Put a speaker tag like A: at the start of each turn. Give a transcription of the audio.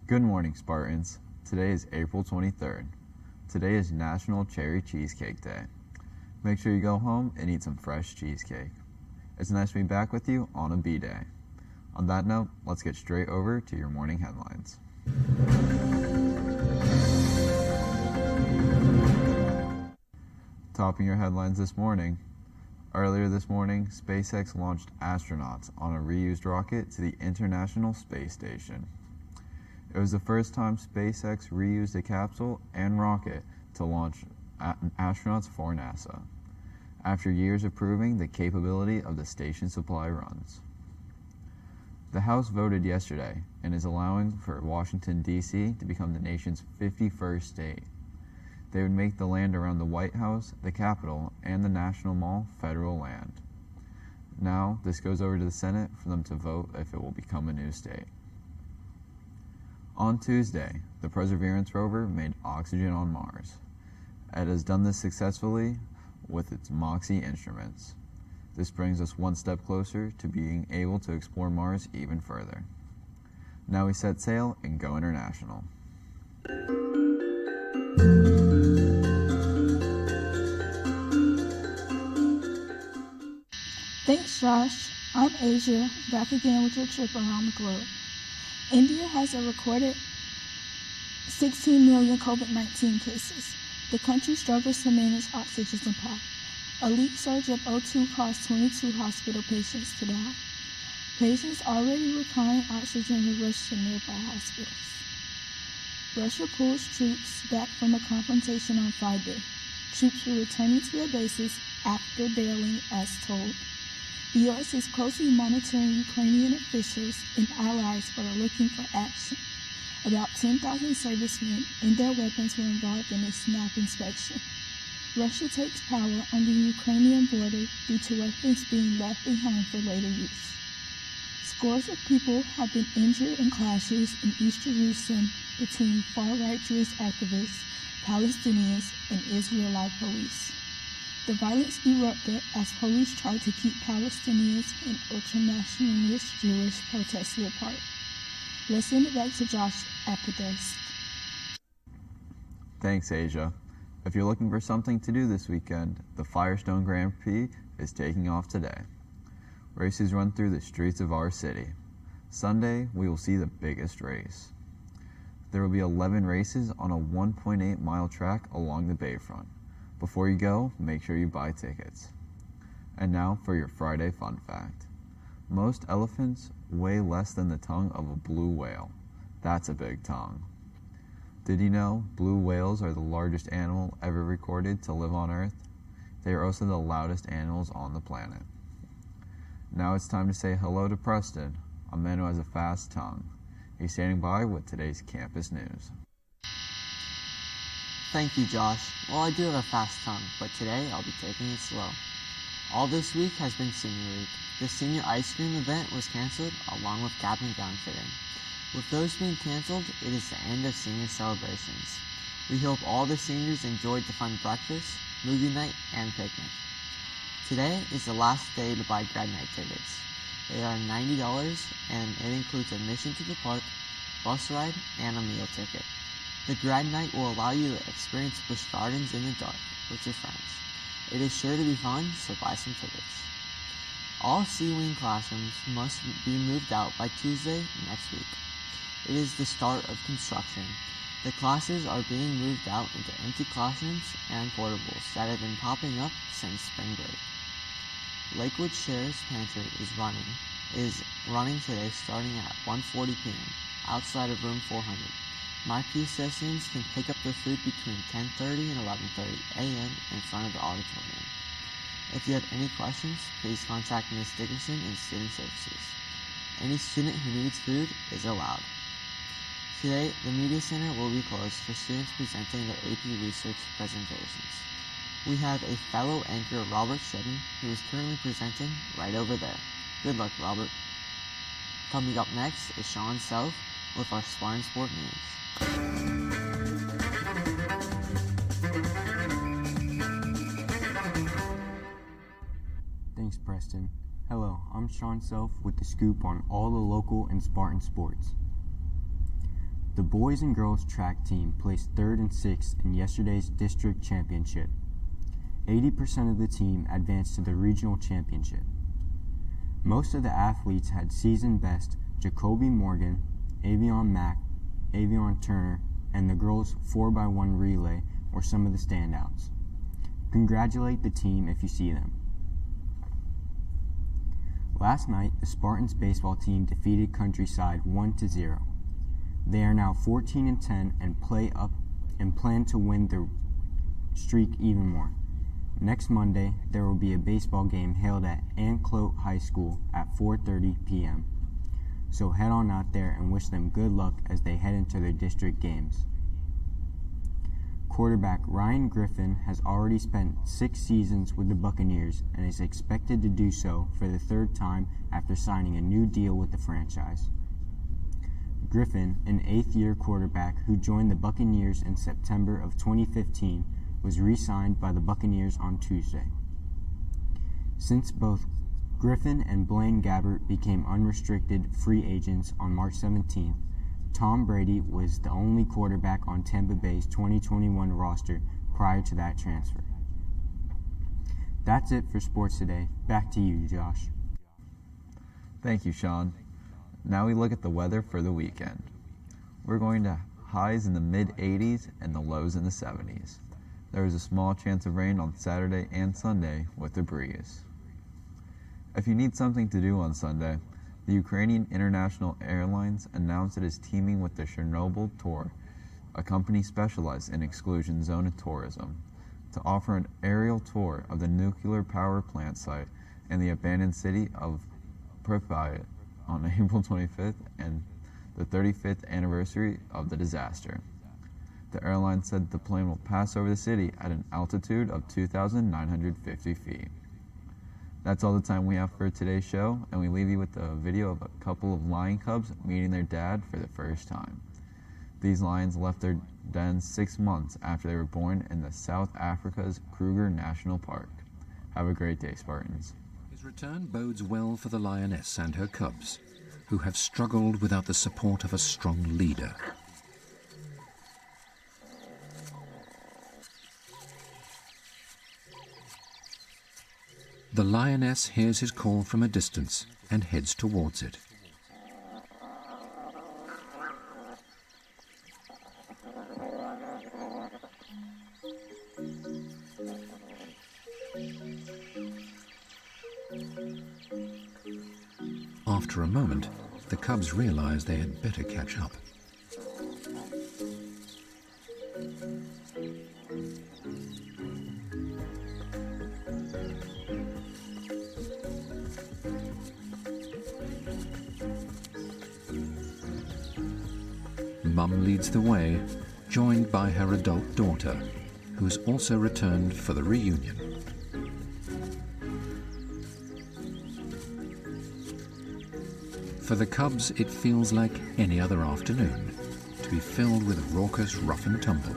A: Good morning, Spartans. Today is April 23rd. Today is National Cherry Cheesecake Day. Make sure you go home and eat some fresh cheesecake. It's nice to be back with you on a B-Day. On that note, let's get straight over to your morning headlines. Topping your headlines this morning. Earlier this morning, SpaceX launched astronauts on a reused rocket to the International Space Station. It was the first time SpaceX reused a capsule and rocket to launch astronauts for NASA, after years of proving the capability of the station's supply runs. The House voted yesterday and is allowing for Washington, D.C. to become the nation's 51st state. They would make the land around the White House, the Capitol, and the National Mall federal land. Now, this goes over to the Senate for them to vote if it will become a new state. On Tuesday, the Perseverance rover made oxygen on Mars. It has done this successfully with its MOXIE instruments. This brings us one step closer to being able to explore Mars even further. Now we set sail and go international.
B: Thanks, Josh. I'm Asia, back again with your trip around the globe. India has a recorded 16 million COVID-19 cases. The country struggles to manage oxygen supply. A leak surge of O2 caused 22 hospital patients to die. Patients already requiring oxygen were rushed to nearby hospitals. Russia pulls troops back from a confrontation on Friday. Troops were returning to their bases after bailing as told. The U.S. is closely monitoring Ukrainian officials and allies that are looking for action. About 10,000 servicemen and their weapons were involved in a snap inspection. Russia takes power on the Ukrainian border due to weapons being left behind for later use. Scores of people have been injured in clashes in East Jerusalem between far-right Jewish activists, Palestinians, and Israeli police. The violence erupted as police tried to keep Palestinians and ultra-nationalist Jewish protesters apart. Let's send it back to Josh at the desk.
A: Thanks, Asia. If you're looking for something to do this weekend, the Firestone Grand Prix is taking off today. Races run through the streets of our city. Sunday, we will see the biggest race. There will be 11 races on a 1.8-mile track along the bayfront. Before you go, make sure you buy tickets. And now for your Friday fun fact. Most elephants weigh less than the tongue of a blue whale. That's a big tongue. Did you know blue whales are the largest animal ever recorded to live on Earth? They are also the loudest animals on the planet. Now it's time to say hello to Preston, a man who has a fast tongue. He's standing by with today's campus news.
C: Thank you, Josh. Well, I do have a fast tongue, but today I'll be taking it slow. All this week has been Senior Week. The senior ice cream event was canceled, along with cap and gown fitting. With those being canceled, it is the end of senior celebrations. We hope all the seniors enjoyed the fun breakfast, movie night, and picnic. Today is the last day to buy grad night tickets. They are $90 and it includes admission to the park, bus ride, and a meal ticket. The grad night will allow you to experience Busch Gardens in the dark with your friends. It is sure to be fun, so buy some tickets. All C-Wing classrooms must be moved out by Tuesday next week. It is the start of construction. The classes are being moved out into empty classrooms and portables that have been popping up since spring break. Lakewood Sheriff's Pantry is running today starting at 1:40 p.m. outside of room 400. My PSSians can pick up their food between 10:30 and 11:30 a.m. in front of the auditorium. If you have any questions, please contact Ms. Dickerson in Student Services. Any student who needs food is allowed. Today, the Media Center will be closed for students presenting their AP Research presentations. We have a fellow anchor, Robert Shedden, who is currently presenting right over there. Good luck, Robert. Coming up next is Sean Self with our Spartan Sport News.
D: Thanks, Preston. Hello, I'm Sean Self with the scoop on all the local and Spartan sports. The boys and girls track team placed 3rd and 6th in yesterday's district championship. 80% of the team advanced to the regional championship. Most of the athletes had season best Jacoby Morgan, Avion Mack, Avion Turner, and the girls' 4x1 relay were some of the standouts. Congratulate the team if you see them. Last night, the Spartans baseball team defeated Countryside 1-0. They are now 14-10 and plan to win their streak even more. Next Monday, there will be a baseball game held at Lakewood High School at 4:30 p.m. So head on out there and wish them good luck as they head into their district games. Quarterback Ryan Griffin has already spent 6 seasons with the Buccaneers and is expected to do so for the 3rd time after signing a new deal with the franchise. Griffin, an 8th-year quarterback who joined the Buccaneers in September of 2015, was re-signed by the Buccaneers on Tuesday. Since both Griffin and Blaine Gabbert became unrestricted free agents on March 17th, Tom Brady was the only quarterback on Tampa Bay's 2021 roster prior to that transfer. That's it for sports today. Back to you, Josh.
A: Thank you, Sean. Now we look at the weather for the weekend. We're going to highs in the mid-80s and the lows in the 70s. There is a small chance of rain on Saturday and Sunday with a breeze. If you need something to do on Sunday, the Ukrainian International Airlines announced it is teaming with the Chernobyl Tour, a company specialized in exclusion zone tourism, to offer an aerial tour of the nuclear power plant site in the abandoned city of Pripyat on April 25th and the 35th anniversary of the disaster. The airline said the plane will pass over the city at an altitude of 2,950 feet. That's all the time we have for today's show, and we leave you with a video of a couple of lion cubs meeting their dad for the first time. These lions left their dens 6 months after they were born in the South Africa's Kruger National Park. Have a great day, Spartans.
E: His return bodes well for the lioness and her cubs, who have struggled without the support of a strong leader. The lioness hears his call from a distance and heads towards it. After a moment, the cubs realize they had better catch up. Mum leads the way, joined by her adult daughter, who has also returned for the reunion. For the cubs, it feels like any other afternoon, to be filled with raucous rough and tumble.